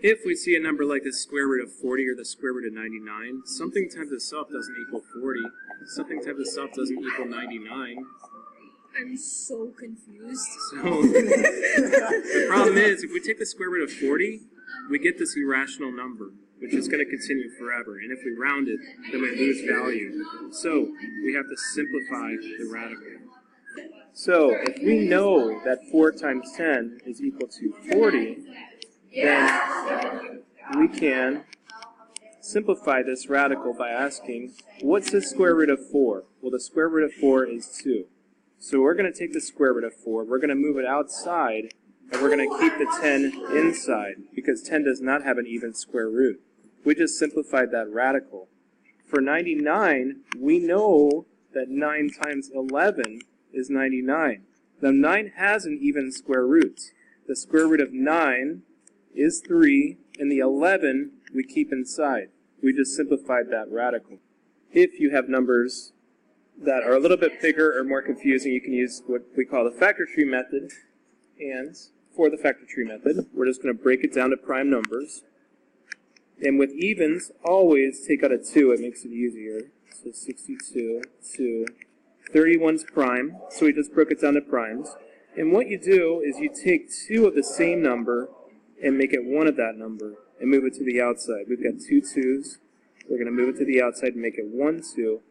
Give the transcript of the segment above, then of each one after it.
If we see a number like the square root of 40 or the square root of 99, something times itself doesn't equal 40. Something times itself doesn't equal 99. I'm so confused. So the problem is, if we take the square root of 40, we get this irrational number, which is going to continue forever. And if we round it, then we lose value. So we have to simplify the radical. So if we know that 4 times 10 is equal to 40, then we can simplify this radical by asking, what's the square root of 4? Well, the square root of 4 is 2. So we're going to take the square root of 4, we're going to move it outside, and we're going to keep the 10 inside, because 10 does not have an even square root. We just simplified that radical. For 99, we know that 9 times 11 is 99. Now 9 has an even square root. The square root of 9 is 3, and the 11 we keep inside. We just simplified that radical. If you have numbers that are a little bit bigger or more confusing, you can use what we call the factor tree method. And for the factor tree method, we're just going to break it down to prime numbers. And with evens, always take out a 2. It makes it easier. So 62, 2. 31's prime, so we just broke it down to primes. And what you do is you take 2 of the same number and make it 1 of that number and move it to the outside. We've got 2 2's. We're going to move it to the outside and make it 1 2.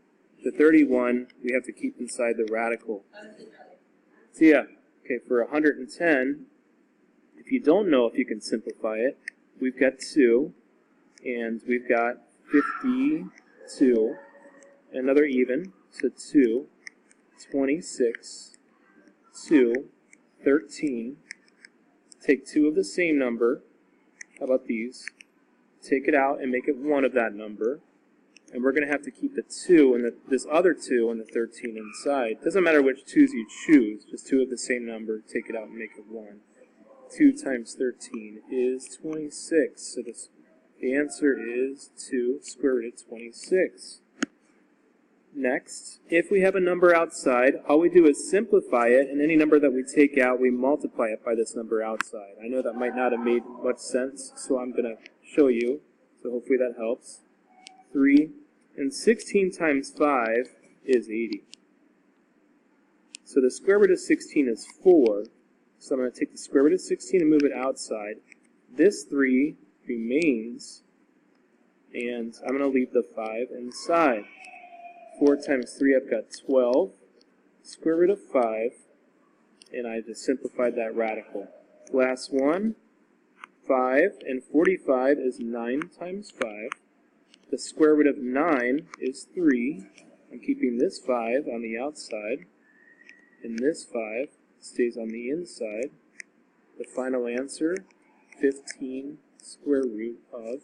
The 31 we have to keep inside the radical. So yeah, okay, for 110, if you don't know if you can simplify it, we've got 2, and we've got 52, another even, so 2, 26, 2, 13. Take 2 of the same number. How about these? Take it out and make it 1 of that number. And we're going to have to keep the 2 and this other 2 and the 13 inside. Doesn't matter which 2's you choose, just 2 of the same number, take it out and make it 1. 2 times 13 is 26. So the answer is 2 square root of 26. Next, if we have a number outside, all we do is simplify it, and any number that we take out, we multiply it by this number outside. I know that might not have made much sense, so I'm going to show you. So hopefully that helps. 3 and 16 times 5 is 80. So the square root of 16 is 4. So I'm going to take the square root of 16 and move it outside. This 3 remains, and I'm going to leave the 5 inside. 4 times 3, I've got 12. Square root of 5, and I just simplified that radical. Last one, 5, and 45 is 9 times 5. The square root of 9 is 3. I'm keeping this 5 on the outside, and this 5 stays on the inside. The final answer, 15 square root of